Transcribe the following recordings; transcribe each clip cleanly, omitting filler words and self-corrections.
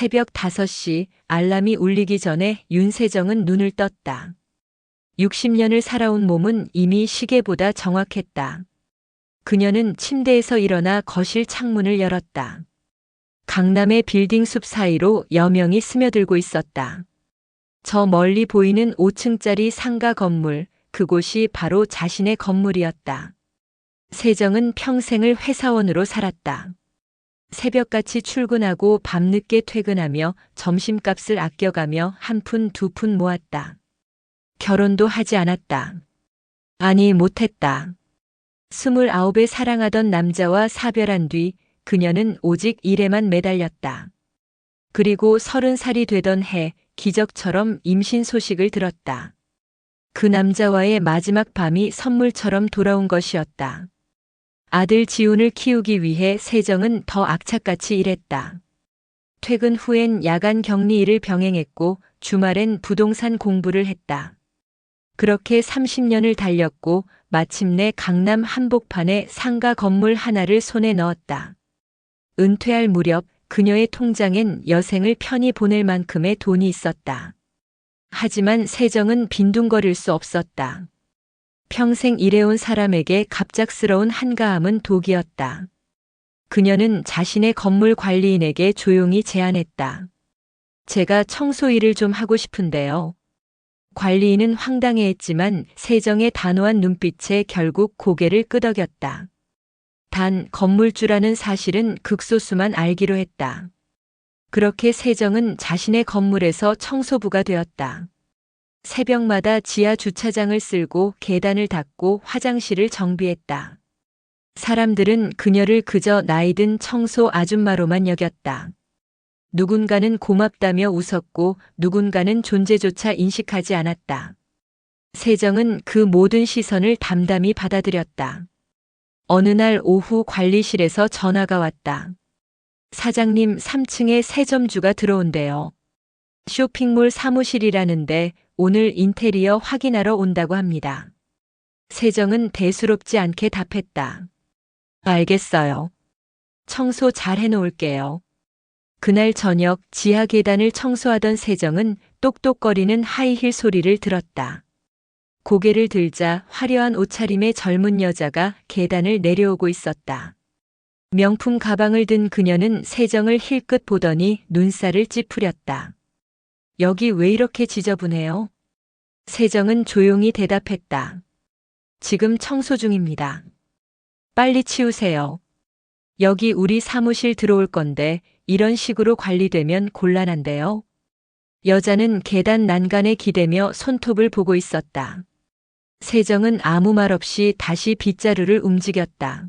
새벽 5시 알람이 울리기 전에 윤세정은 눈을 떴다. 60년을 살아온 몸은 이미 시계보다 정확했다. 그녀는 침대에서 일어나 거실 창문을 열었다. 강남의 빌딩 숲 사이로 여명이 스며들고 있었다. 저 멀리 보이는 5층짜리 상가 건물, 그곳이 바로 자신의 건물이었다. 세정은 평생을 회사원으로 살았다. 새벽같이 출근하고 밤늦게 퇴근하며 점심값을 아껴가며 한 푼 두 푼 모았다. 결혼도 하지 않았다. 아니, 못했다. 29에 사랑하던 남자와 사별한 뒤 그녀는 오직 일에만 매달렸다. 그리고 30살이 되던 해 기적처럼 임신 소식을 들었다. 그 남자와의 마지막 밤이 선물처럼 돌아온 것이었다. 아들 지훈을 키우기 위해 세정은 더 악착같이 일했다. 퇴근 후엔 야간 격리 일을 병행했고 주말엔 부동산 공부를 했다. 그렇게 30년을 달렸고 마침내 강남 한복판에 상가 건물 하나를 손에 넣었다. 은퇴할 무렵 그녀의 통장엔 여생을 편히 보낼 만큼의 돈이 있었다. 하지만 세정은 빈둥거릴 수 없었다. 평생 일해온 사람에게 갑작스러운 한가함은 독이었다. 그녀는 자신의 건물 관리인에게 조용히 제안했다. 제가 청소 일을 좀 하고 싶은데요. 관리인은 황당해했지만 세정의 단호한 눈빛에 결국 고개를 끄덕였다. 단 건물주라는 사실은 극소수만 알기로 했다. 그렇게 세정은 자신의 건물에서 청소부가 되었다. 새벽마다 지하 주차장을 쓸고 계단을 닦고 화장실을 정비했다. 사람들은 그녀를 그저 나이든 청소 아줌마로만 여겼다. 누군가는 고맙다며 웃었고 누군가는 존재조차 인식하지 않았다. 세정은 그 모든 시선을 담담히 받아들였다. 어느 날 오후 관리실에서 전화가 왔다. 사장님, 3층에 세점주가 들어온대요. 쇼핑몰 사무실이라는데 오늘 인테리어 확인하러 온다고 합니다. 세정은 대수롭지 않게 답했다. 알겠어요. 청소 잘 해놓을게요. 그날 저녁 지하 계단을 청소하던 세정은 똑똑거리는 하이힐 소리를 들었다. 고개를 들자 화려한 옷차림의 젊은 여자가 계단을 내려오고 있었다. 명품 가방을 든 그녀는 세정을 힐끗 보더니 눈살을 찌푸렸다. 여기 왜 이렇게 지저분해요? 세정은 조용히 대답했다. 지금 청소 중입니다. 빨리 치우세요. 여기 우리 사무실 들어올 건데 이런 식으로 관리되면 곤란한데요. 여자는 계단 난간에 기대며 손톱을 보고 있었다. 세정은 아무 말 없이 다시 빗자루를 움직였다.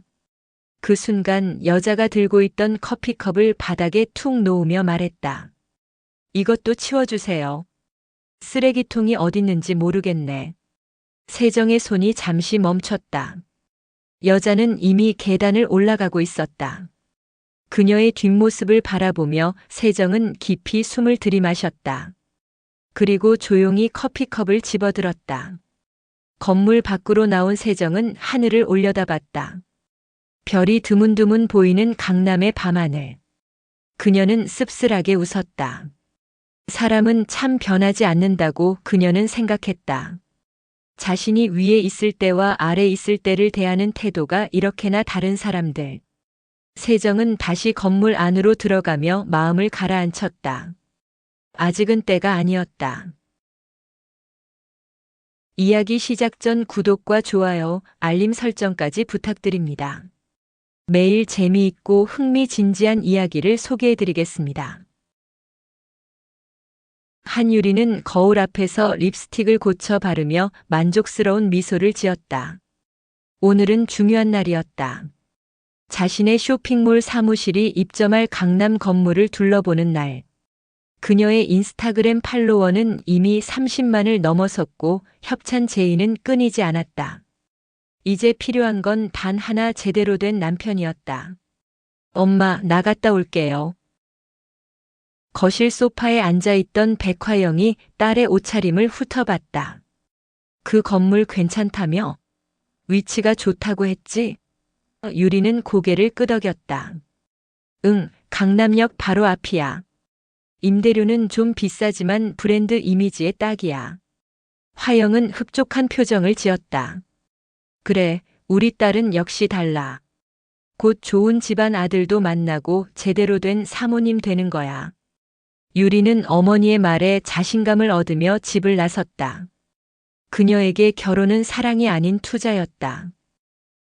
그 순간 여자가 들고 있던 커피컵을 바닥에 툭 놓으며 말했다. 이것도 치워주세요. 쓰레기통이 어딨는지 모르겠네. 세정의 손이 잠시 멈췄다. 여자는 이미 계단을 올라가고 있었다. 그녀의 뒷모습을 바라보며 세정은 깊이 숨을 들이마셨다. 그리고 조용히 커피컵을 집어들었다. 건물 밖으로 나온 세정은 하늘을 올려다봤다. 별이 드문드문 보이는 강남의 밤하늘. 그녀는 씁쓸하게 웃었다. 사람은 참 변하지 않는다고 그녀는 생각했다. 자신이 위에 있을 때와 아래 있을 때를 대하는 태도가 이렇게나 다른 사람들. 세정은 다시 건물 안으로 들어가며 마음을 가라앉혔다. 아직은 때가 아니었다. 이야기 시작 전 구독과 좋아요, 알림 설정까지 부탁드립니다. 매일 재미있고 흥미진지한 이야기를 소개해드리겠습니다. 한유리는 거울 앞에서 립스틱을 고쳐 바르며 만족스러운 미소를 지었다. 오늘은 중요한 날이었다. 자신의 쇼핑몰 사무실이 입점할 강남 건물을 둘러보는 날. 그녀의 인스타그램 팔로워는 이미 30만을 넘어섰고 협찬 제의는 끊이지 않았다. 이제 필요한 건 단 하나, 제대로 된 남편이었다. 엄마, 나갔다 올게요. 거실 소파에 앉아있던 백화영이 딸의 옷차림을 훑어봤다. 그 건물 괜찮다며? 위치가 좋다고 했지? 유리는 고개를 끄덕였다. 응, 강남역 바로 앞이야. 임대료는 좀 비싸지만 브랜드 이미지에 딱이야. 화영은 흡족한 표정을 지었다. 그래, 우리 딸은 역시 달라. 곧 좋은 집안 아들도 만나고 제대로 된 사모님 되는 거야. 유리는 어머니의 말에 자신감을 얻으며 집을 나섰다. 그녀에게 결혼은 사랑이 아닌 투자였다.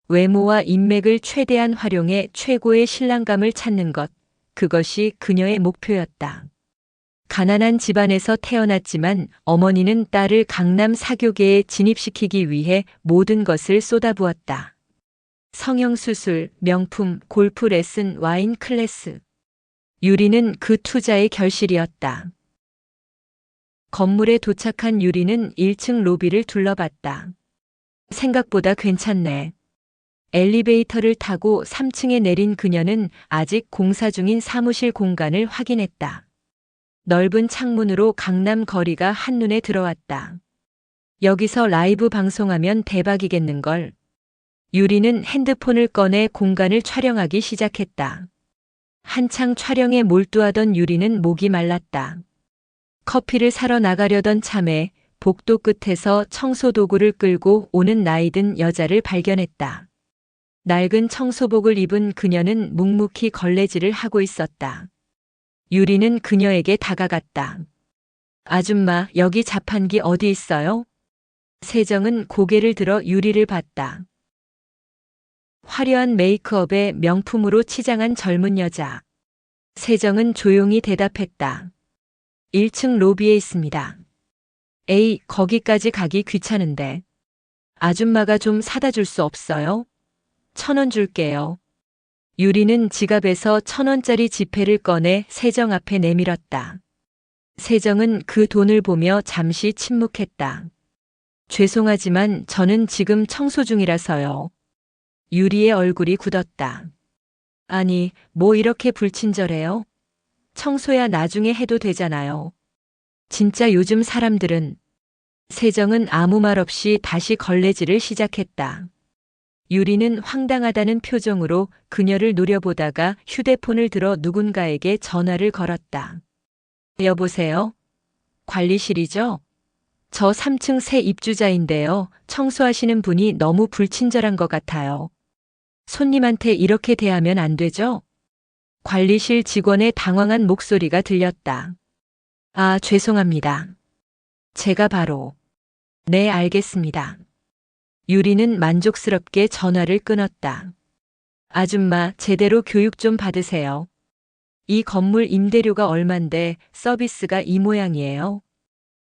외모와 인맥을 최대한 활용해 최고의 신랑감을 찾는 것, 그것이 그녀의 목표였다. 가난한 집안에서 태어났지만 어머니는 딸을 강남 사교계에 진입시키기 위해 모든 것을 쏟아부었다. 성형수술, 명품, 골프 레슨, 와인 클래스. 유리는 그 투자의 결실이었다. 건물에 도착한 유리는 1층 로비를 둘러봤다. 생각보다 괜찮네. 엘리베이터를 타고 3층에 내린 그녀는 아직 공사 중인 사무실 공간을 확인했다. 넓은 창문으로 강남 거리가 한눈에 들어왔다. 여기서 라이브 방송하면 대박이겠는걸. 유리는 핸드폰을 꺼내 공간을 촬영하기 시작했다. 한창 촬영에 몰두하던 유리는 목이 말랐다. 커피를 사러 나가려던 참에 복도 끝에서 청소 도구를 끌고 오는 나이든 여자를 발견했다. 낡은 청소복을 입은 그녀는 묵묵히 걸레질을 하고 있었다. 유리는 그녀에게 다가갔다. 아줌마, 여기 자판기 어디 있어요? 세정은 고개를 들어 유리를 봤다. 화려한 메이크업에 명품으로 치장한 젊은 여자. 세정은 조용히 대답했다. 1층 로비에 있습니다. 에이, 거기까지 가기 귀찮은데. 아줌마가 좀 사다 줄 수 없어요? 1,000원 줄게요. 유리는 지갑에서 1,000원짜리 지폐를 꺼내 세정 앞에 내밀었다. 세정은 그 돈을 보며 잠시 침묵했다. 죄송하지만 저는 지금 청소 중이라서요. 유리의 얼굴이 굳었다. 아니, 뭐 이렇게 불친절해요? 청소야 나중에 해도 되잖아요. 진짜 요즘 사람들은. 세정은 아무 말 없이 다시 걸레질을 시작했다. 유리는 황당하다는 표정으로 그녀를 노려보다가 휴대폰을 들어 누군가에게 전화를 걸었다. 여보세요? 관리실이죠? 저 3층 새 입주자인데요. 청소하시는 분이 너무 불친절한 것 같아요. 손님한테 이렇게 대하면 안 되죠? 관리실 직원의 당황한 목소리가 들렸다. 아, 죄송합니다. 제가 바로. 네, 알겠습니다. 유리는 만족스럽게 전화를 끊었다. 아줌마, 제대로 교육 좀 받으세요. 이 건물 임대료가 얼만데 서비스가 이 모양이에요.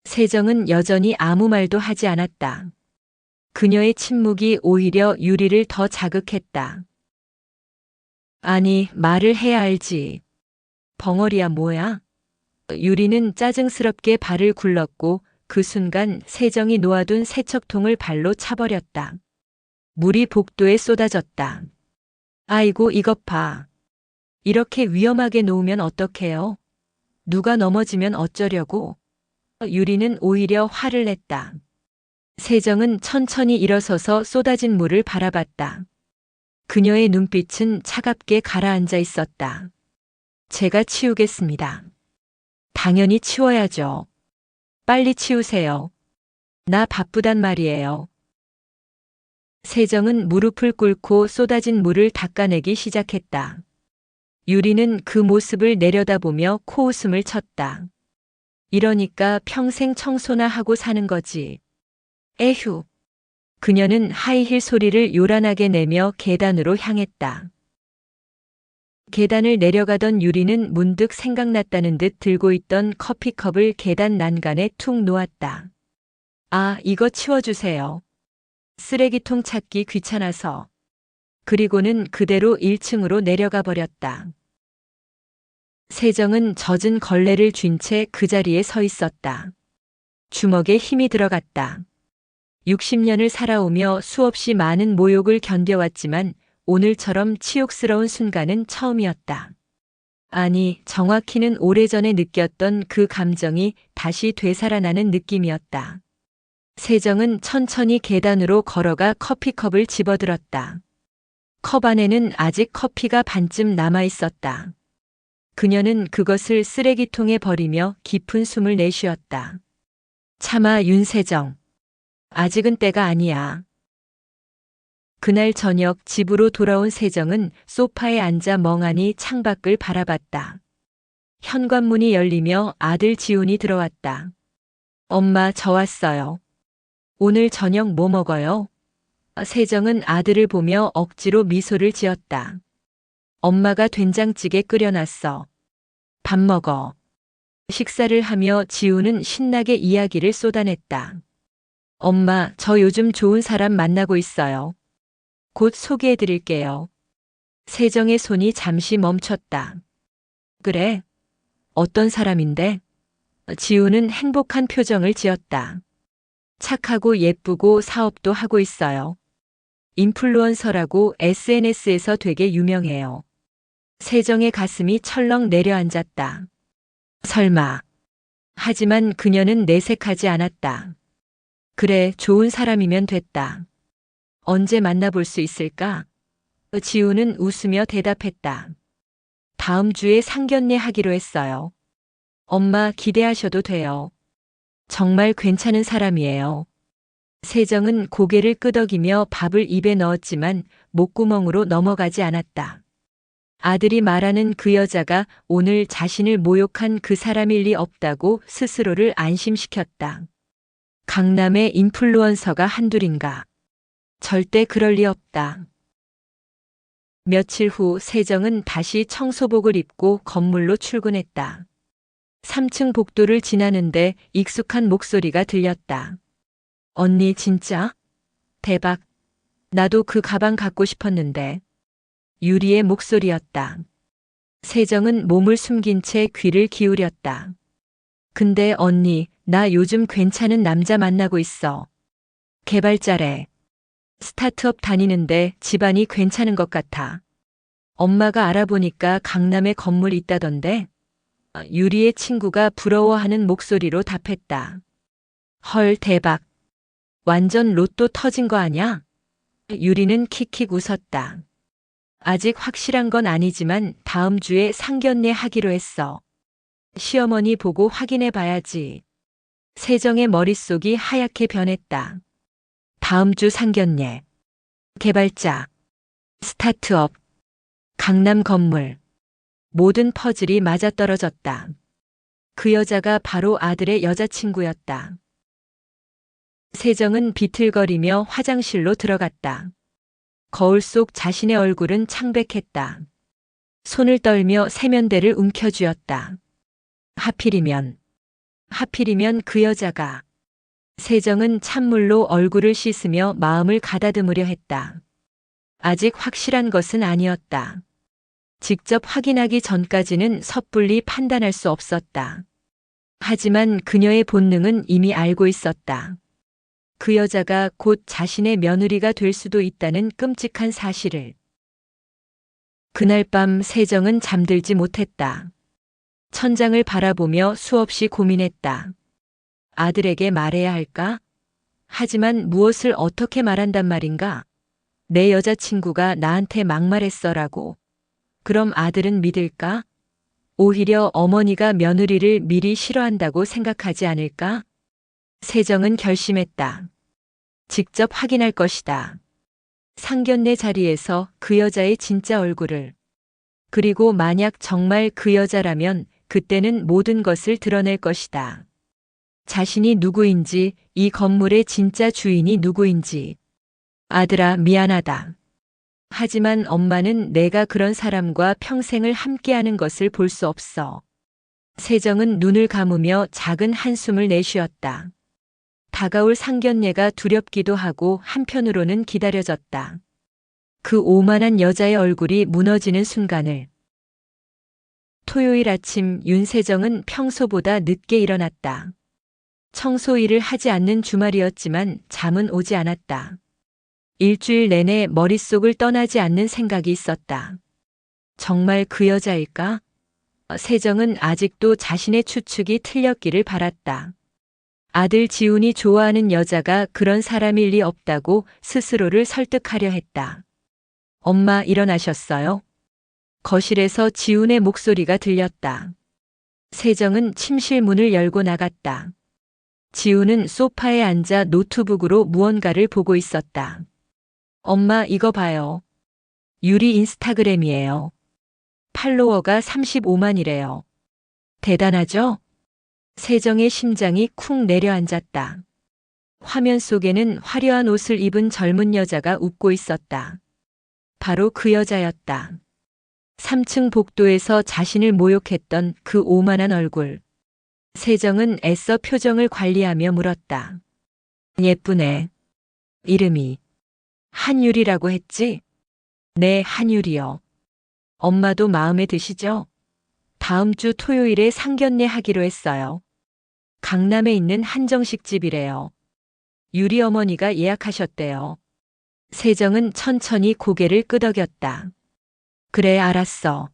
세정은 여전히 아무 말도 하지 않았다. 그녀의 침묵이 오히려 유리를 더 자극했다. 아니, 말을 해야 알지. 벙어리야 뭐야? 유리는 짜증스럽게 발을 굴렀고 그 순간 세정이 놓아둔 세척통을 발로 차버렸다. 물이 복도에 쏟아졌다. 아이고, 이것 봐. 이렇게 위험하게 놓으면 어떡해요? 누가 넘어지면 어쩌려고? 유리는 오히려 화를 냈다. 세정은 천천히 일어서서 쏟아진 물을 바라봤다. 그녀의 눈빛은 차갑게 가라앉아 있었다. 제가 치우겠습니다. 당연히 치워야죠. 빨리 치우세요. 나 바쁘단 말이에요. 세정은 무릎을 꿇고 쏟아진 물을 닦아내기 시작했다. 유리는 그 모습을 내려다보며 코웃음을 쳤다. 이러니까 평생 청소나 하고 사는 거지. 에휴. 그녀는 하이힐 소리를 요란하게 내며 계단으로 향했다. 계단을 내려가던 유리는 문득 생각났다는 듯 들고 있던 커피컵을 계단 난간에 툭 놓았다. 아, 이거 치워주세요. 쓰레기통 찾기 귀찮아서. 그리고는 그대로 1층으로 내려가 버렸다. 세정은 젖은 걸레를 쥔 채 그 자리에 서 있었다. 주먹에 힘이 들어갔다. 60년을 살아오며 수없이 많은 모욕을 견뎌왔지만 오늘처럼 치욕스러운 순간은 처음이었다. 아니, 정확히는 오래전에 느꼈던 그 감정이 다시 되살아나는 느낌이었다. 세정은 천천히 계단으로 걸어가 커피컵을 집어들었다. 컵 안에는 아직 커피가 반쯤 남아 있었다. 그녀는 그것을 쓰레기통에 버리며 깊은 숨을 내쉬었다. 차마 윤세정. 아직은 때가 아니야. 그날 저녁 집으로 돌아온 세정은 소파에 앉아 멍하니 창밖을 바라봤다. 현관문이 열리며 아들 지훈이 들어왔다. 엄마, 저 왔어요. 오늘 저녁 뭐 먹어요? 세정은 아들을 보며 억지로 미소를 지었다. 엄마가 된장찌개 끓여놨어. 밥 먹어. 식사를 하며 지훈은 신나게 이야기를 쏟아냈다. 엄마, 저 요즘 좋은 사람 만나고 있어요. 곧 소개해드릴게요. 세정의 손이 잠시 멈췄다. 그래? 어떤 사람인데? 지훈은 행복한 표정을 지었다. 착하고 예쁘고 사업도 하고 있어요. 인플루언서라고 SNS에서 되게 유명해요. 세정의 가슴이 철렁 내려앉았다. 설마. 하지만 그녀는 내색하지 않았다. 그래, 좋은 사람이면 됐다. 언제 만나볼 수 있을까? 지우는 웃으며 대답했다. 다음 주에 상견례 하기로 했어요. 엄마, 기대하셔도 돼요. 정말 괜찮은 사람이에요. 세정은 고개를 끄덕이며 밥을 입에 넣었지만 목구멍으로 넘어가지 않았다. 아들이 말하는 그 여자가 오늘 자신을 모욕한 그 사람일 리 없다고 스스로를 안심시켰다. 강남의 인플루언서가 한둘인가? 절대 그럴 리 없다. 며칠 후 세정은 다시 청소복을 입고 건물로 출근했다. 3층 복도를 지나는데 익숙한 목소리가 들렸다. 언니 진짜? 대박. 나도 그 가방 갖고 싶었는데. 유리의 목소리였다. 세정은 몸을 숨긴 채 귀를 기울였다. 근데 언니, 나 요즘 괜찮은 남자 만나고 있어. 개발자래. 스타트업 다니는데 집안이 괜찮은 것 같아. 엄마가 알아보니까 강남에 건물 있다던데. 유리의 친구가 부러워하는 목소리로 답했다. 헐, 대박. 완전 로또 터진 거 아냐? 유리는 킥킥 웃었다. 아직 확실한 건 아니지만 다음 주에 상견례 하기로 했어. 시어머니 보고 확인해 봐야지. 세정의 머릿속이 하얗게 변했다. 다음 주 상견례. 개발자. 스타트업. 강남 건물. 모든 퍼즐이 맞아떨어졌다. 그 여자가 바로 아들의 여자친구였다. 세정은 비틀거리며 화장실로 들어갔다. 거울 속 자신의 얼굴은 창백했다. 손을 떨며 세면대를 움켜쥐었다. 하필이면 그 여자가. 세정은 찬물로 얼굴을 씻으며 마음을 가다듬으려 했다. 아직 확실한 것은 아니었다. 직접 확인하기 전까지는 섣불리 판단할 수 없었다. 하지만 그녀의 본능은 이미 알고 있었다. 그 여자가 곧 자신의 며느리가 될 수도 있다는 끔찍한 사실을. 그날 밤 세정은 잠들지 못했다. 천장을 바라보며 수없이 고민했다. 아들에게 말해야 할까? 하지만 무엇을 어떻게 말한단 말인가? 내 여자친구가 나한테 막말했어라고. 그럼 아들은 믿을까? 오히려 어머니가 며느리를 미리 싫어한다고 생각하지 않을까? 세정은 결심했다. 직접 확인할 것이다. 상견례 자리에서 그 여자의 진짜 얼굴을. 그리고 만약 정말 그 여자라면 그때는 모든 것을 드러낼 것이다. 자신이 누구인지, 이 건물의 진짜 주인이 누구인지. 아들아, 미안하다. 하지만 엄마는 내가 그런 사람과 평생을 함께하는 것을 볼 수 없어. 세정은 눈을 감으며 작은 한숨을 내쉬었다. 다가올 상견례가 두렵기도 하고 한편으로는 기다려졌다. 그 오만한 여자의 얼굴이 무너지는 순간을. 토요일 아침 윤세정은 평소보다 늦게 일어났다. 청소 일을 하지 않는 주말이었지만 잠은 오지 않았다. 일주일 내내 머릿속을 떠나지 않는 생각이 있었다. 정말 그 여자일까? 세정은 아직도 자신의 추측이 틀렸기를 바랐다. 아들 지훈이 좋아하는 여자가 그런 사람일 리 없다고 스스로를 설득하려 했다. 엄마, 일어나셨어요? 거실에서 지훈의 목소리가 들렸다. 세정은 침실 문을 열고 나갔다. 지훈은 소파에 앉아 노트북으로 무언가를 보고 있었다. 엄마, 이거 봐요. 유리 인스타그램이에요. 팔로워가 35만이래요. 대단하죠? 세정의 심장이 쿵 내려앉았다. 화면 속에는 화려한 옷을 입은 젊은 여자가 웃고 있었다. 바로 그 여자였다. 3층 복도에서 자신을 모욕했던 그 오만한 얼굴. 세정은 애써 표정을 관리하며 물었다. 예쁘네. 이름이 한유리라고 했지? 네, 한유리요. 엄마도 마음에 드시죠? 다음 주 토요일에 상견례 하기로 했어요. 강남에 있는 한정식 집이래요. 유리 어머니가 예약하셨대요. 세정은 천천히 고개를 끄덕였다. 그래, 알았어.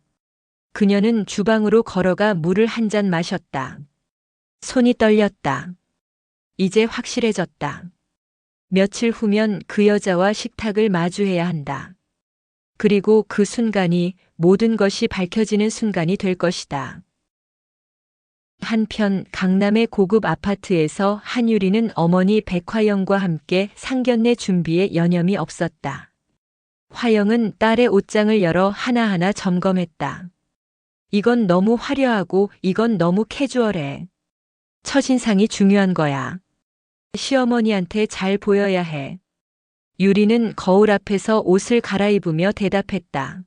그녀는 주방으로 걸어가 물을 한 잔 마셨다. 손이 떨렸다. 이제 확실해졌다. 며칠 후면 그 여자와 식탁을 마주해야 한다. 그리고 그 순간이 모든 것이 밝혀지는 순간이 될 것이다. 한편 강남의 고급 아파트에서 한유리는 어머니 백화영과 함께 상견례 준비에 여념이 없었다. 화영은 딸의 옷장을 열어 하나하나 점검했다. 이건 너무 화려하고 이건 너무 캐주얼해. 첫인상이 중요한 거야. 시어머니한테 잘 보여야 해. 유리는 거울 앞에서 옷을 갈아입으며 대답했다.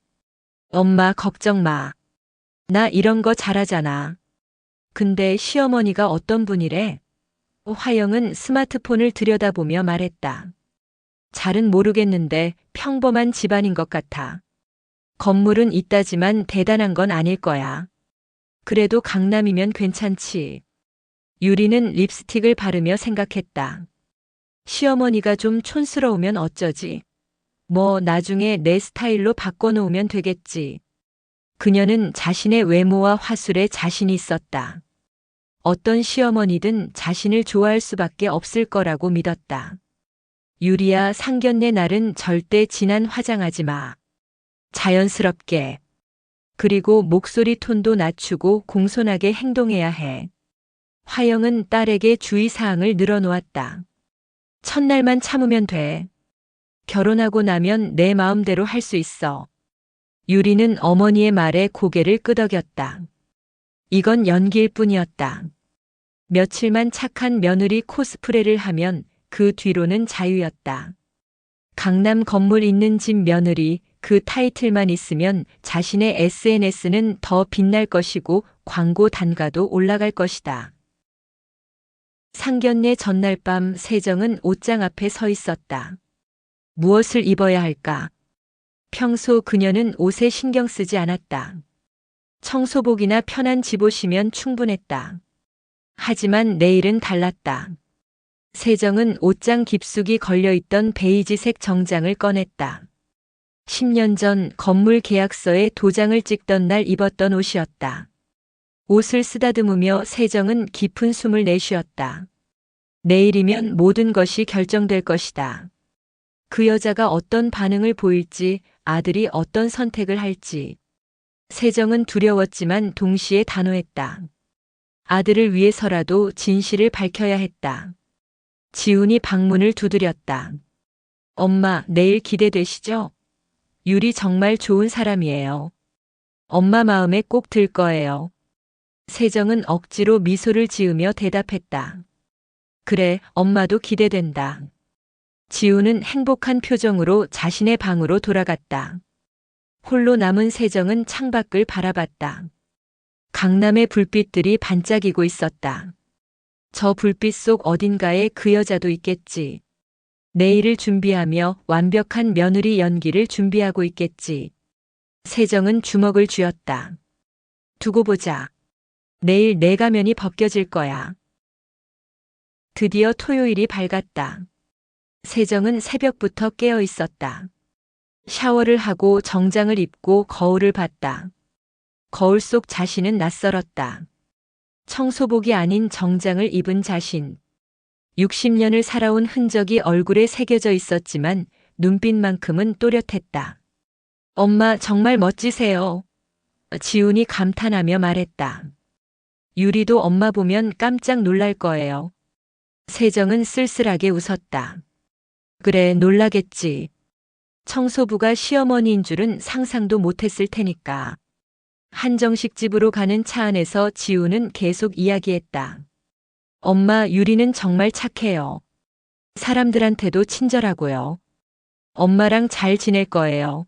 엄마, 걱정 마. 나 이런 거 잘하잖아. 근데 시어머니가 어떤 분이래? 화영은 스마트폰을 들여다보며 말했다. 잘은 모르겠는데 평범한 집안인 것 같아. 건물은 있다지만 대단한 건 아닐 거야. 그래도 강남이면 괜찮지. 유리는 립스틱을 바르며 생각했다. 시어머니가 좀 촌스러우면 어쩌지? 뭐 나중에 내 스타일로 바꿔놓으면 되겠지. 그녀는 자신의 외모와 화술에 자신이 있었다. 어떤 시어머니든 자신을 좋아할 수밖에 없을 거라고 믿었다. 유리야, 상견례 날은 절대 진한 화장하지 마. 자연스럽게. 그리고 목소리 톤도 낮추고 공손하게 행동해야 해. 화영은 딸에게 주의사항을 늘어놓았다. 첫날만 참으면 돼. 결혼하고 나면 내 마음대로 할 수 있어. 유리는 어머니의 말에 고개를 끄덕였다. 이건 연기일 뿐이었다. 며칠만 착한 며느리 코스프레를 하면 그 뒤로는 자유였다. 강남 건물 있는 집 며느리, 그 타이틀만 있으면 자신의 SNS는 더 빛날 것이고 광고 단가도 올라갈 것이다. 상견례 전날 밤 세정은 옷장 앞에 서 있었다. 무엇을 입어야 할까? 평소 그녀는 옷에 신경 쓰지 않았다. 청소복이나 편한 집옷이면 충분했다. 하지만 내일은 달랐다. 세정은 옷장 깊숙이 걸려있던 베이지색 정장을 꺼냈다. 10년 전 건물 계약서에 도장을 찍던 날 입었던 옷이었다. 옷을 쓰다듬으며 세정은 깊은 숨을 내쉬었다. 내일이면 모든 것이 결정될 것이다. 그 여자가 어떤 반응을 보일지, 아들이 어떤 선택을 할지. 세정은 두려웠지만 동시에 단호했다. 아들을 위해서라도 진실을 밝혀야 했다. 지훈이 방문을 두드렸다. 엄마, 내일 기대되시죠? 유리 정말 좋은 사람이에요. 엄마 마음에 꼭 들 거예요. 세정은 억지로 미소를 지으며 대답했다. 그래, 엄마도 기대된다. 지훈은 행복한 표정으로 자신의 방으로 돌아갔다. 홀로 남은 세정은 창밖을 바라봤다. 강남의 불빛들이 반짝이고 있었다. 저 불빛 속 어딘가에 그 여자도 있겠지. 내일을 준비하며 완벽한 며느리 연기를 준비하고 있겠지. 세정은 주먹을 쥐었다. 두고 보자. 내일 내 가면이 벗겨질 거야. 드디어 토요일이 밝았다. 세정은 새벽부터 깨어 있었다. 샤워를 하고 정장을 입고 거울을 봤다. 거울 속 자신은 낯설었다. 청소복이 아닌 정장을 입은 자신. 60년을 살아온 흔적이 얼굴에 새겨져 있었지만 눈빛만큼은 또렷했다. 엄마, 정말 멋지세요. 지훈이 감탄하며 말했다. 유리도 엄마 보면 깜짝 놀랄 거예요. 세정은 쓸쓸하게 웃었다. 그래, 놀라겠지. 청소부가 시어머니인 줄은 상상도 못했을 테니까. 한정식 집으로 가는 차 안에서 지우는 계속 이야기했다. 엄마, 유리는 정말 착해요. 사람들한테도 친절하고요. 엄마랑 잘 지낼 거예요.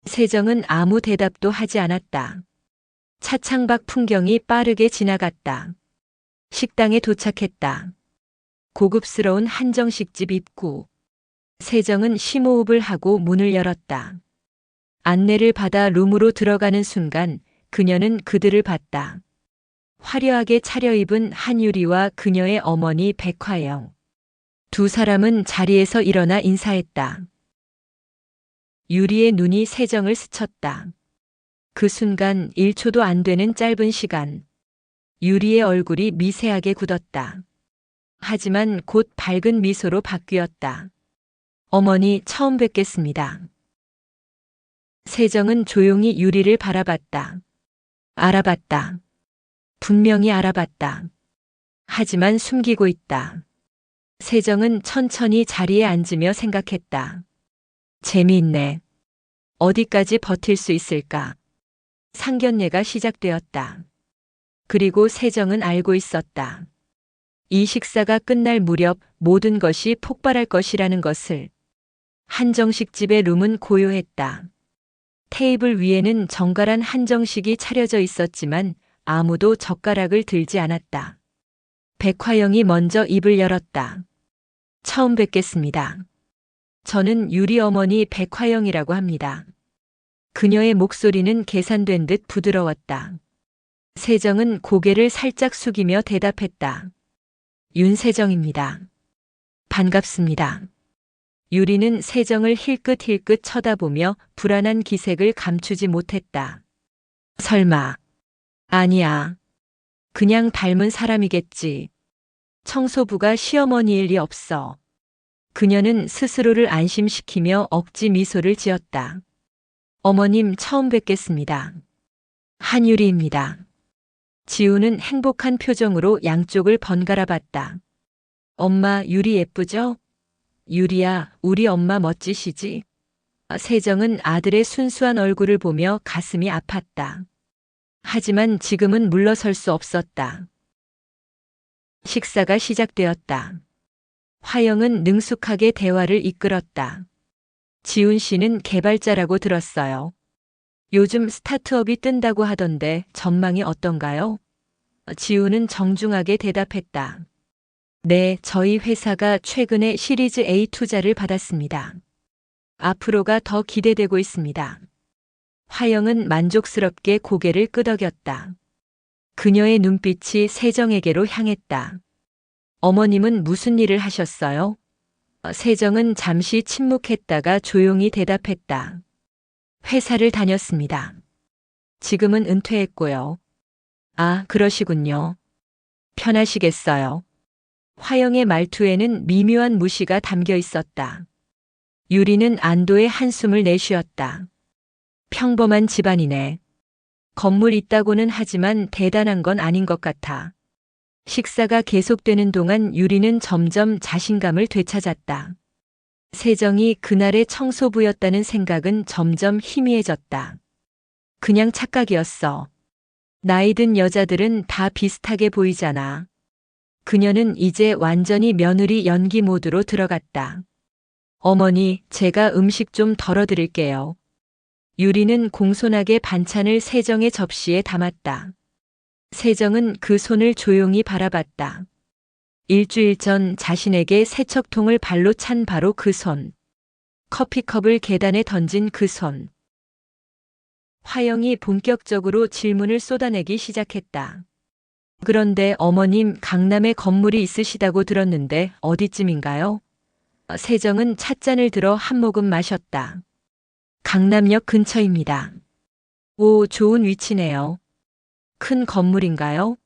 세정은 아무 대답도 하지 않았다. 차창 밖 풍경이 빠르게 지나갔다. 식당에 도착했다. 고급스러운 한정식집 입구. 세정은 심호흡을 하고 문을 열었다. 안내를 받아 룸으로 들어가는 순간 그녀는 그들을 봤다. 화려하게 차려입은 한유리와 그녀의 어머니 백화영. 두 사람은 자리에서 일어나 인사했다. 유리의 눈이 세정을 스쳤다. 그 순간 1초도 안 되는 짧은 시간. 유리의 얼굴이 미세하게 굳었다. 하지만 곧 밝은 미소로 바뀌었다. 어머니, 처음 뵙겠습니다. 세정은 조용히 유리를 바라봤다. 알아봤다. 분명히 알아봤다. 하지만 숨기고 있다. 세정은 천천히 자리에 앉으며 생각했다. 재미있네. 어디까지 버틸 수 있을까? 상견례가 시작되었다. 그리고 세정은 알고 있었다. 이 식사가 끝날 무렵 모든 것이 폭발할 것이라는 것을. 한정식 집의 룸은 고요했다. 테이블 위에는 정갈한 한정식이 차려져 있었지만 아무도 젓가락을 들지 않았다. 백화영이 먼저 입을 열었다. 처음 뵙겠습니다. 저는 유리 어머니 백화영이라고 합니다. 그녀의 목소리는 계산된 듯 부드러웠다. 세정은 고개를 살짝 숙이며 대답했다. 윤세정입니다. 반갑습니다. 유리는 세정을 힐끗힐끗 쳐다보며 불안한 기색을 감추지 못했다. 설마. 아니야. 그냥 닮은 사람이겠지. 청소부가 시어머니일 리 없어. 그녀는 스스로를 안심시키며 억지 미소를 지었다. 어머님, 처음 뵙겠습니다. 한유리입니다. 지우는 행복한 표정으로 양쪽을 번갈아 봤다. 엄마, 유리 예쁘죠? 유리야, 우리 엄마 멋지시지? 세정은 아들의 순수한 얼굴을 보며 가슴이 아팠다. 하지만 지금은 물러설 수 없었다. 식사가 시작되었다. 화영은 능숙하게 대화를 이끌었다. 지훈 씨는 개발자라고 들었어요. 요즘 스타트업이 뜬다고 하던데 전망이 어떤가요? 지훈은 정중하게 대답했다. 네, 저희 회사가 최근에 시리즈 A 투자를 받았습니다. 앞으로가 더 기대되고 있습니다. 화영은 만족스럽게 고개를 끄덕였다. 그녀의 눈빛이 세정에게로 향했다. 어머님은 무슨 일을 하셨어요? 세정은 잠시 침묵했다가 조용히 대답했다. 회사를 다녔습니다. 지금은 은퇴했고요. 아, 그러시군요. 편하시겠어요. 화영의 말투에는 미묘한 무시가 담겨 있었다. 유리는 안도의 한숨을 내쉬었다. 평범한 집안이네. 건물 있다고는 하지만 대단한 건 아닌 것 같아. 식사가 계속되는 동안 유리는 점점 자신감을 되찾았다. 세정이 그날의 청소부였다는 생각은 점점 희미해졌다. 그냥 착각이었어. 나이 든 여자들은 다 비슷하게 보이잖아. 그녀는 이제 완전히 며느리 연기 모드로 들어갔다. 어머니, 제가 음식 좀 덜어드릴게요. 유리는 공손하게 반찬을 세정의 접시에 담았다. 세정은 그 손을 조용히 바라봤다. 일주일 전 자신에게 세척통을 발로 찬 바로 그 손. 커피컵을 계단에 던진 그 손. 화영이 본격적으로 질문을 쏟아내기 시작했다. 그런데 어머님, 강남에 건물이 있으시다고 들었는데 어디쯤인가요? 세정은 찻잔을 들어 한 모금 마셨다. 강남역 근처입니다. 오, 좋은 위치네요. 큰 건물인가요?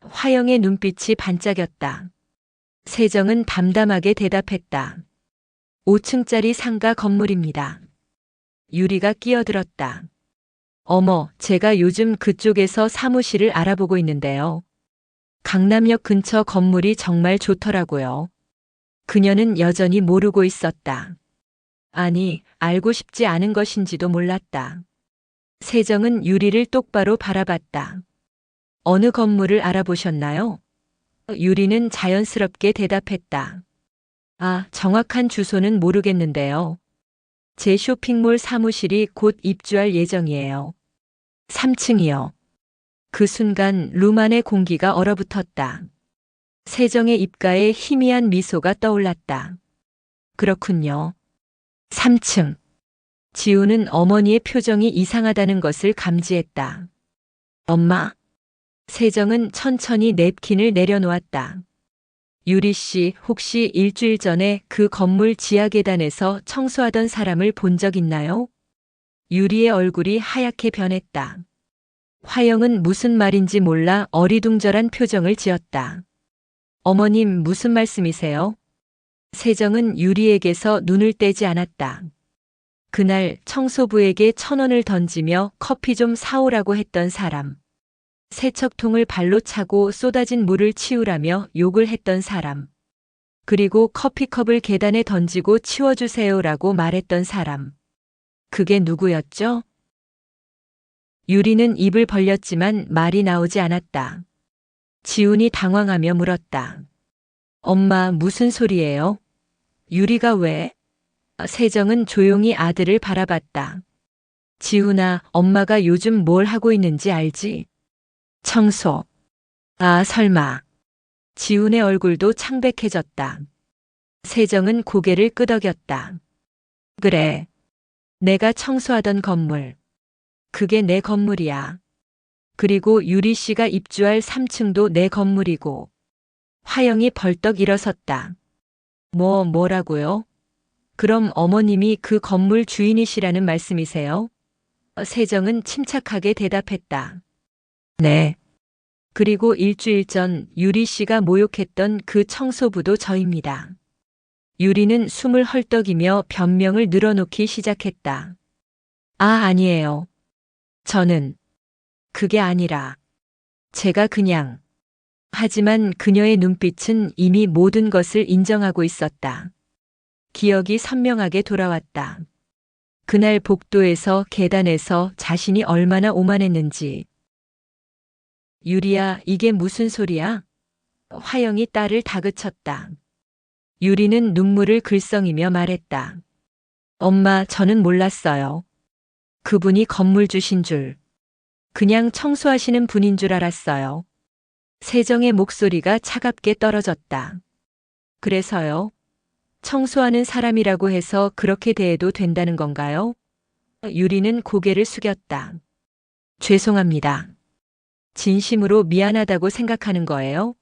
화영의 눈빛이 반짝였다. 세정은 담담하게 대답했다. 5층짜리 상가 건물입니다. 유리가 끼어들었다. 어머, 제가 요즘 그쪽에서 사무실을 알아보고 있는데요. 강남역 근처 건물이 정말 좋더라고요. 그녀는 여전히 모르고 있었다. 아니, 알고 싶지 않은 것인지도 몰랐다. 세정은 유리를 똑바로 바라봤다. 어느 건물을 알아보셨나요? 유리는 자연스럽게 대답했다. 아, 정확한 주소는 모르겠는데요. 제 쇼핑몰 사무실이 곧 입주할 예정이에요. 3층이요. 그 순간 룸 안의 공기가 얼어붙었다. 세정의 입가에 희미한 미소가 떠올랐다. 그렇군요. 3층. 지우는 어머니의 표정이 이상하다는 것을 감지했다. 엄마. 세정은 천천히 냅킨을 내려놓았다. 유리 씨, 혹시 일주일 전에 그 건물 지하 계단에서 청소하던 사람을 본 적 있나요? 유리의 얼굴이 하얗게 변했다. 화영은 무슨 말인지 몰라 어리둥절한 표정을 지었다. 어머님, 무슨 말씀이세요? 세정은 유리에게서 눈을 떼지 않았다. 그날 청소부에게 1,000원을 던지며 커피 좀 사오라고 했던 사람. 세척통을 발로 차고 쏟아진 물을 치우라며 욕을 했던 사람. 그리고 커피컵을 계단에 던지고 치워주세요라고 말했던 사람. 그게 누구였죠? 유리는 입을 벌렸지만 말이 나오지 않았다. 지훈이 당황하며 물었다. 엄마, 무슨 소리예요? 유리가 왜? 세정은 조용히 아들을 바라봤다. 지훈아, 엄마가 요즘 뭘 하고 있는지 알지? 청소. 아, 설마. 지훈의 얼굴도 창백해졌다. 세정은 고개를 끄덕였다. 그래. 내가 청소하던 건물. 그게 내 건물이야. 그리고 유리 씨가 입주할 3층도 내 건물이고. 화영이 벌떡 일어섰다. 뭐라고요? 그럼 어머님이 그 건물 주인이시라는 말씀이세요? 세정은 침착하게 대답했다. 네. 그리고 일주일 전 유리 씨가 모욕했던 그 청소부도 저입니다. 유리는 숨을 헐떡이며 변명을 늘어놓기 시작했다. 아, 아니에요. 저는 그게 아니라 제가 그냥. 하지만 그녀의 눈빛은 이미 모든 것을 인정하고 있었다. 기억이 선명하게 돌아왔다. 그날 복도에서 계단에서 자신이 얼마나 오만했는지. 유리야, 이게 무슨 소리야? 화영이 딸을 다그쳤다. 유리는 눈물을 글썽이며 말했다. 엄마, 저는 몰랐어요. 그분이 건물 주신 줄. 그냥 청소하시는 분인 줄 알았어요. 세정의 목소리가 차갑게 떨어졌다. 그래서요? 청소하는 사람이라고 해서 그렇게 대해도 된다는 건가요? 유리는 고개를 숙였다. 죄송합니다. 진심으로 미안하다고 생각하는 거예요?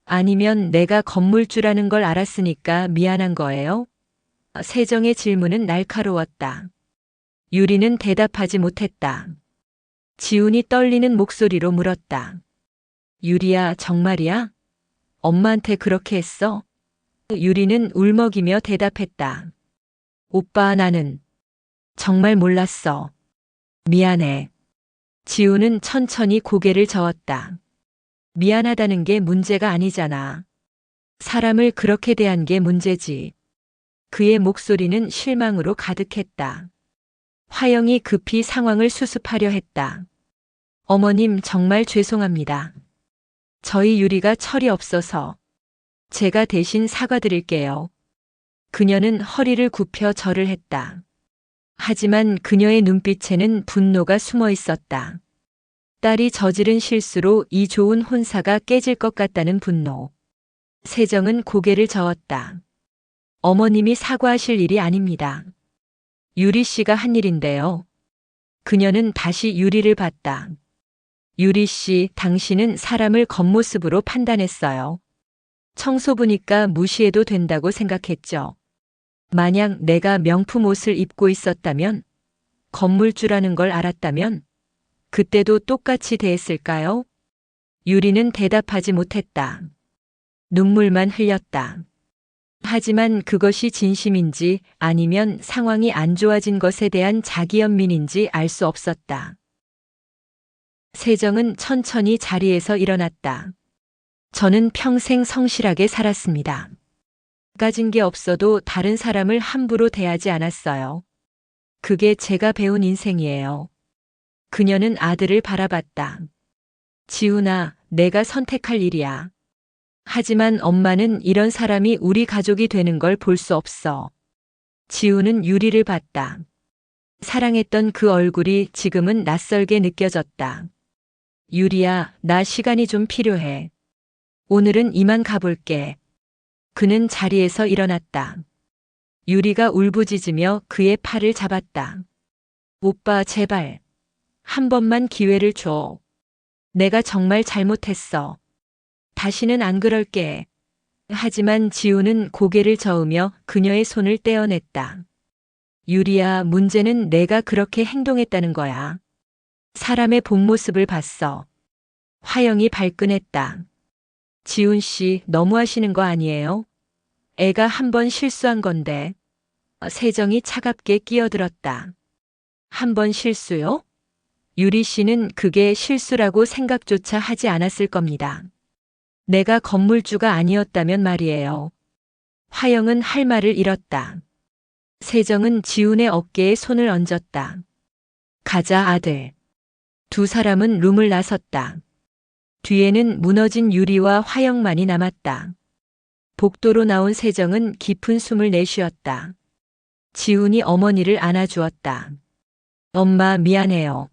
아니면 내가 건물주라는 걸 알았으니까 미안한 거예요? 세정의 질문은 날카로웠다. 유리는 대답하지 못했다. 지훈이 떨리는 목소리로 물었다. 유리야, 정말이야? 엄마한테 그렇게 했어? 유리는 울먹이며 대답했다. 오빠, 나는 정말 몰랐어. 미안해. 지우는 천천히 고개를 저었다. 미안하다는 게 문제가 아니잖아. 사람을 그렇게 대한 게 문제지. 그의 목소리는 실망으로 가득했다. 화영이 급히 상황을 수습하려 했다. 어머님, 정말 죄송합니다. 저희 유리가 철이 없어서 제가 대신 사과드릴게요. 그녀는 허리를 굽혀 절을 했다. 하지만 그녀의 눈빛에는 분노가 숨어 있었다. 딸이 저지른 실수로 이 좋은 혼사가 깨질 것 같다는 분노. 세정은 고개를 저었다. 어머님이 사과하실 일이 아닙니다. 유리 씨가 한 일인데요. 그녀는 다시 유리를 봤다. 유리 씨, 당신은 사람을 겉모습으로 판단했어요. 청소부니까 무시해도 된다고 생각했죠. 만약 내가 명품 옷을 입고 있었다면, 건물주라는 걸 알았다면, 그때도 똑같이 대했을까요? 유리는 대답하지 못했다. 눈물만 흘렸다. 하지만 그것이 진심인지 아니면 상황이 안 좋아진 것에 대한 자기 연민인지 알 수 없었다. 세정은 천천히 자리에서 일어났다. 저는 평생 성실하게 살았습니다. 가진 게 없어도 다른 사람을 함부로 대하지 않았어요. 그게 제가 배운 인생이에요. 그녀는 아들을 바라봤다. 지훈아, 내가 선택할 일이야. 하지만 엄마는 이런 사람이 우리 가족이 되는 걸 볼 수 없어. 지훈은 유리를 봤다. 사랑했던 그 얼굴이 지금은 낯설게 느껴졌다. 유리야, 나 시간이 좀 필요해. 오늘은 이만 가볼게. 그는 자리에서 일어났다. 유리가 울부짖으며 그의 팔을 잡았다. 오빠, 제발. 한 번만 기회를 줘. 내가 정말 잘못했어. 다시는 안 그럴게. 하지만 지우는 고개를 저으며 그녀의 손을 떼어냈다. 유리야, 문제는 내가 그렇게 행동했다는 거야. 사람의 본 모습을 봤어. 화영이 발끈했다. 지훈 씨, 너무하시는 거 아니에요? 애가 한 번 실수한 건데. 세정이 차갑게 끼어들었다. 한 번 실수요? 유리 씨는 그게 실수라고 생각조차 하지 않았을 겁니다. 내가 건물주가 아니었다면 말이에요. 화영은 할 말을 잃었다. 세정은 지훈의 어깨에 손을 얹었다. 가자, 아들. 두 사람은 룸을 나섰다. 뒤에는 무너진 유리와 화영만이 남았다. 복도로 나온 세정은 깊은 숨을 내쉬었다. 지훈이 어머니를 안아주었다. 엄마, 미안해요.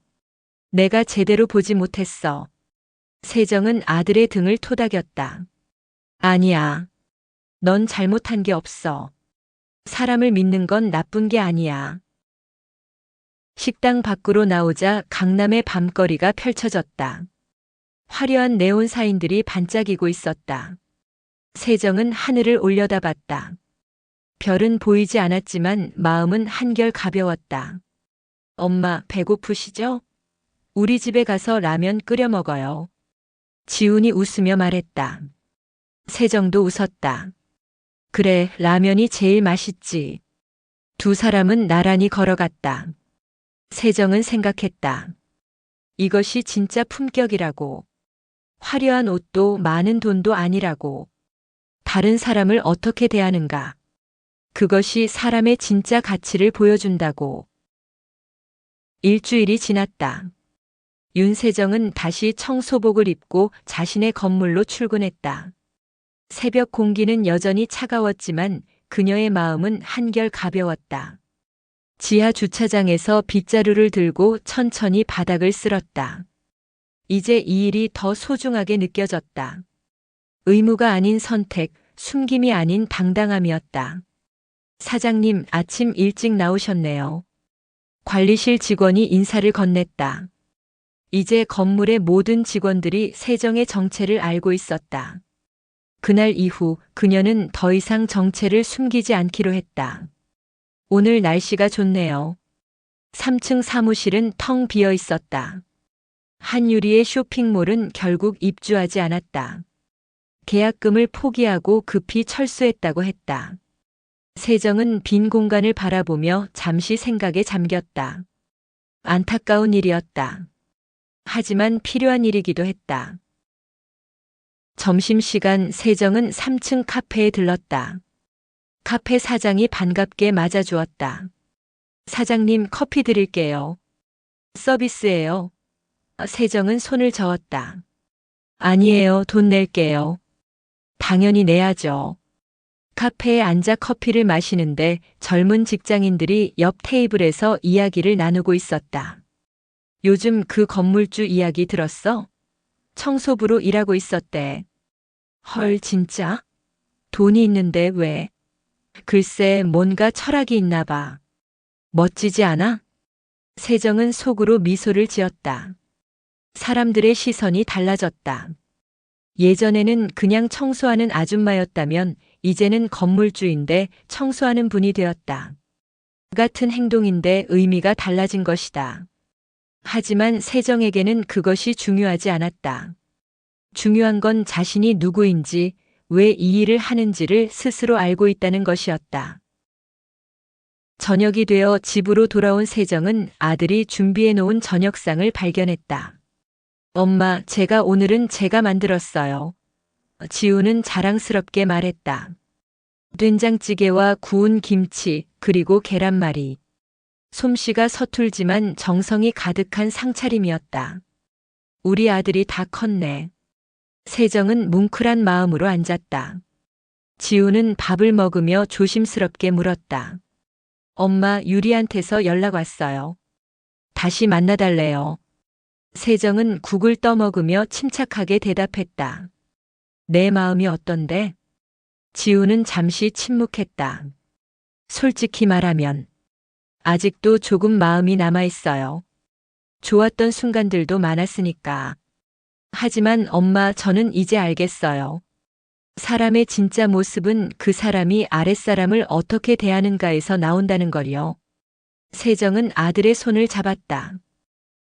내가 제대로 보지 못했어. 세정은 아들의 등을 토닥였다. 아니야. 넌 잘못한 게 없어. 사람을 믿는 건 나쁜 게 아니야. 식당 밖으로 나오자 강남의 밤거리가 펼쳐졌다. 화려한 네온 사인들이 반짝이고 있었다. 세정은 하늘을 올려다봤다. 별은 보이지 않았지만 마음은 한결 가벼웠다. 엄마, 배고프시죠? 우리 집에 가서 라면 끓여 먹어요. 지훈이 웃으며 말했다. 세정도 웃었다. 그래, 라면이 제일 맛있지. 두 사람은 나란히 걸어갔다. 세정은 생각했다. 이것이 진짜 품격이라고. 화려한 옷도 많은 돈도 아니라고. 다른 사람을 어떻게 대하는가. 그것이 사람의 진짜 가치를 보여준다고. 일주일이 지났다. 윤세정은 다시 청소복을 입고 자신의 건물로 출근했다. 새벽 공기는 여전히 차가웠지만 그녀의 마음은 한결 가벼웠다. 지하 주차장에서 빗자루를 들고 천천히 바닥을 쓸었다. 이제 이 일이 더 소중하게 느껴졌다. 의무가 아닌 선택, 숨김이 아닌 당당함이었다. 사장님, 아침 일찍 나오셨네요. 관리실 직원이 인사를 건넸다. 이제 건물의 모든 직원들이 세정의 정체를 알고 있었다. 그날 이후 그녀는 더 이상 정체를 숨기지 않기로 했다. 오늘 날씨가 좋네요. 3층 사무실은 텅 비어 있었다. 한유리의 쇼핑몰은 결국 입주하지 않았다. 계약금을 포기하고 급히 철수했다고 했다. 세정은 빈 공간을 바라보며 잠시 생각에 잠겼다. 안타까운 일이었다. 하지만 필요한 일이기도 했다. 점심시간 세정은 3층 카페에 들렀다. 카페 사장이 반갑게 맞아주었다. 사장님, 커피 드릴게요. 서비스예요. 세정은 손을 저었다. 아니에요, 돈 낼게요. 당연히 내야죠. 카페에 앉아 커피를 마시는데 젊은 직장인들이 옆 테이블에서 이야기를 나누고 있었다. 요즘 그 건물주 이야기 들었어? 청소부로 일하고 있었대. 헐, 진짜? 돈이 있는데 왜? 글쎄, 뭔가 철학이 있나 봐. 멋지지 않아? 세정은 속으로 미소를 지었다. 사람들의 시선이 달라졌다. 예전에는 그냥 청소하는 아줌마였다면 이제는 건물주인데 청소하는 분이 되었다. 같은 행동인데 의미가 달라진 것이다. 하지만 세정에게는 그것이 중요하지 않았다. 중요한 건 자신이 누구인지, 왜 이 일을 하는지를 스스로 알고 있다는 것이었다. 저녁이 되어 집으로 돌아온 세정은 아들이 준비해 놓은 저녁상을 발견했다. 엄마, 제가 오늘은 제가 만들었어요. 지우는 자랑스럽게 말했다. 된장찌개와 구운 김치, 그리고 계란말이. 솜씨가 서툴지만 정성이 가득한 상차림이었다. 우리 아들이 다 컸네. 세정은 뭉클한 마음으로 앉았다. 지우는 밥을 먹으며 조심스럽게 물었다. 엄마, 유리한테서 연락 왔어요. 다시 만나달래요. 세정은 국을 떠먹으며 침착하게 대답했다. 내 마음이 어떤데? 지우는 잠시 침묵했다. 솔직히 말하면 아직도 조금 마음이 남아있어요. 좋았던 순간들도 많았으니까. 하지만 엄마, 저는 이제 알겠어요. 사람의 진짜 모습은 그 사람이 아랫사람을 어떻게 대하는가에서 나온다는 걸요. 세정은 아들의 손을 잡았다.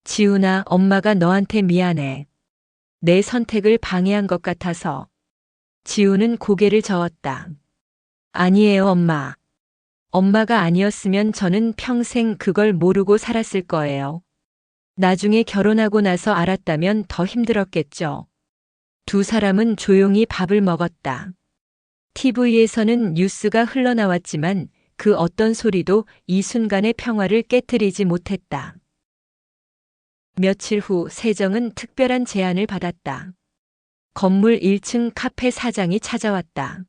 지훈아, 엄마가 너한테 미안해. 내 선택을 방해한 것 같아서. 지훈은 고개를 저었다. 아니에요, 엄마. 엄마가 아니었으면 저는 평생 그걸 모르고 살았을 거예요. 나중에 결혼하고 나서 알았다면 더 힘들었겠죠. 두 사람은 조용히 밥을 먹었다. TV에서는 뉴스가 흘러나왔지만 그 어떤 소리도 이 순간의 평화를 깨트리지 못했다. 며칠 후 세정은 특별한 제안을 받았다. 건물 1층 카페 사장이 찾아왔다.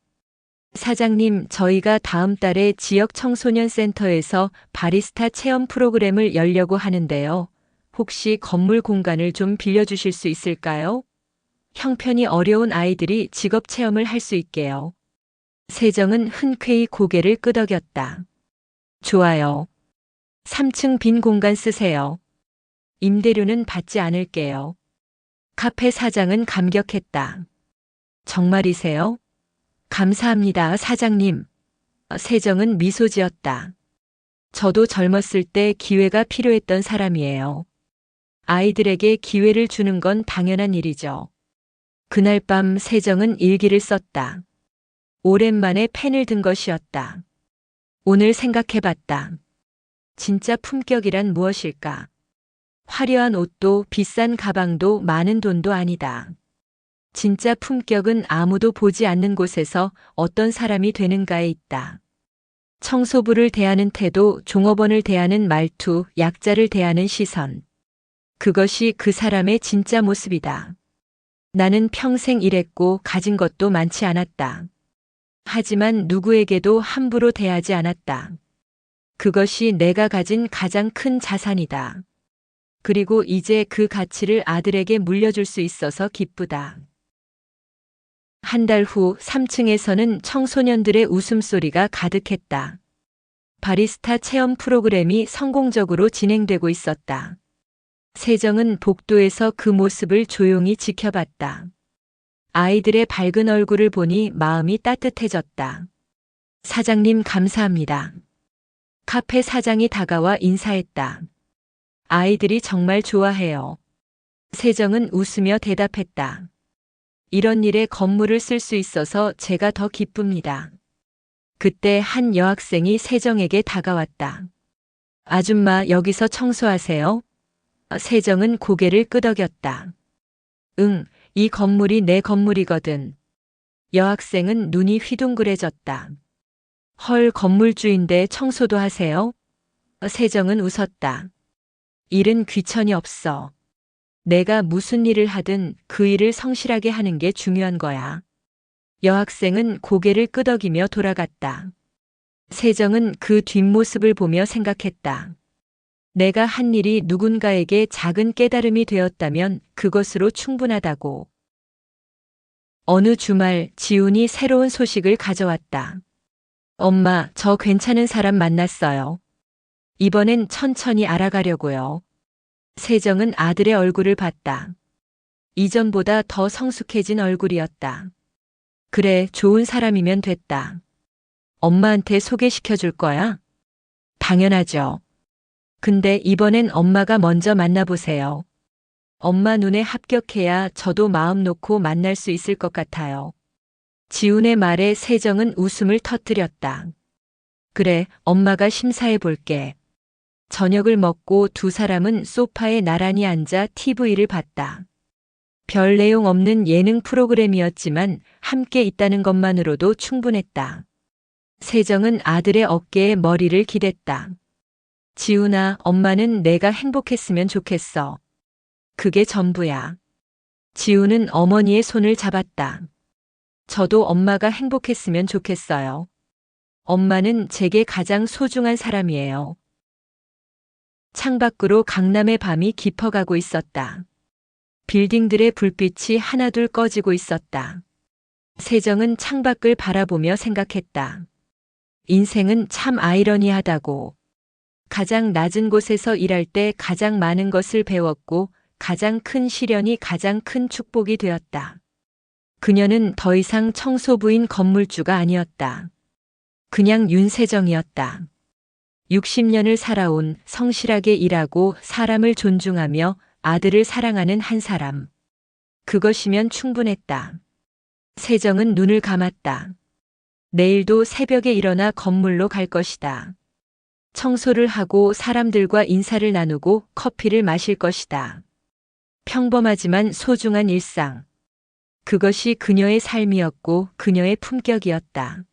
사장님, 저희가 다음 달에 지역 청소년 센터에서 바리스타 체험 프로그램을 열려고 하는데요. 혹시 건물 공간을 좀 빌려주실 수 있을까요? 형편이 어려운 아이들이 직업 체험을 할 수 있게요. 세정은 흔쾌히 고개를 끄덕였다. 좋아요. 3층 빈 공간 쓰세요. 임대료는 받지 않을게요. 카페 사장은 감격했다. 정말이세요? 감사합니다, 사장님. 세정은 미소 지었다. 저도 젊었을 때 기회가 필요했던 사람이에요. 아이들에게 기회를 주는 건 당연한 일이죠. 그날 밤 세정은 일기를 썼다. 오랜만에 펜을 든 것이었다. 오늘 생각해봤다. 진짜 품격이란 무엇일까? 화려한 옷도 비싼 가방도 많은 돈도 아니다. 진짜 품격은 아무도 보지 않는 곳에서 어떤 사람이 되는가에 있다. 청소부를 대하는 태도, 종업원을 대하는 말투, 약자를 대하는 시선. 그것이 그 사람의 진짜 모습이다. 나는 평생 일했고 가진 것도 많지 않았다. 하지만 누구에게도 함부로 대하지 않았다. 그것이 내가 가진 가장 큰 자산이다. 그리고 이제 그 가치를 아들에게 물려줄 수 있어서 기쁘다. 한 달 후 3층에서는 청소년들의 웃음소리가 가득했다. 바리스타 체험 프로그램이 성공적으로 진행되고 있었다. 세정은 복도에서 그 모습을 조용히 지켜봤다. 아이들의 밝은 얼굴을 보니 마음이 따뜻해졌다. 사장님, 감사합니다. 카페 사장이 다가와 인사했다. 아이들이 정말 좋아해요. 세정은 웃으며 대답했다. 이런 일에 건물을 쓸 수 있어서 제가 더 기쁩니다. 그때 한 여학생이 세정에게 다가왔다. 아줌마, 여기서 청소하세요? 세정은 고개를 끄덕였다. 응, 이 건물이 내 건물이거든. 여학생은 눈이 휘둥그레졌다. 헐, 건물주인데 청소도 하세요? 세정은 웃었다. 일은 귀천이 없어. 내가 무슨 일을 하든 그 일을 성실하게 하는 게 중요한 거야. 여학생은 고개를 끄덕이며 돌아갔다. 세정은 그 뒷모습을 보며 생각했다. 내가 한 일이 누군가에게 작은 깨달음이 되었다면 그것으로 충분하다고. 어느 주말 지훈이 새로운 소식을 가져왔다. 엄마, 저 괜찮은 사람 만났어요. 이번엔 천천히 알아가려고요. 세정은 아들의 얼굴을 봤다. 이전보다 더 성숙해진 얼굴이었다. 그래, 좋은 사람이면 됐다. 엄마한테 소개시켜 줄 거야? 당연하죠. 근데 이번엔 엄마가 먼저 만나보세요. 엄마 눈에 합격해야 저도 마음 놓고 만날 수 있을 것 같아요. 지훈의 말에 세정은 웃음을 터뜨렸다. 그래, 엄마가 심사해 볼게. 저녁을 먹고 두 사람은 소파에 나란히 앉아 TV를 봤다. 별 내용 없는 예능 프로그램이었지만 함께 있다는 것만으로도 충분했다. 세정은 아들의 어깨에 머리를 기댔다. 지훈아, 엄마는 내가 행복했으면 좋겠어. 그게 전부야. 지훈은 어머니의 손을 잡았다. 저도 엄마가 행복했으면 좋겠어요. 엄마는 제게 가장 소중한 사람이에요. 창밖으로 강남의 밤이 깊어가고 있었다. 빌딩들의 불빛이 하나둘 꺼지고 있었다. 세정은 창밖을 바라보며 생각했다. 인생은 참 아이러니하다고. 가장 낮은 곳에서 일할 때 가장 많은 것을 배웠고 가장 큰 시련이 가장 큰 축복이 되었다. 그녀는 더 이상 청소부인 건물주가 아니었다. 그냥 윤세정이었다. 60년을 살아온 성실하게 일하고 사람을 존중하며 아들을 사랑하는 한 사람. 그것이면 충분했다. 세정은 눈을 감았다. 내일도 새벽에 일어나 건물로 갈 것이다. 청소를 하고 사람들과 인사를 나누고 커피를 마실 것이다. 평범하지만 소중한 일상. 그것이 그녀의 삶이었고 그녀의 품격이었다.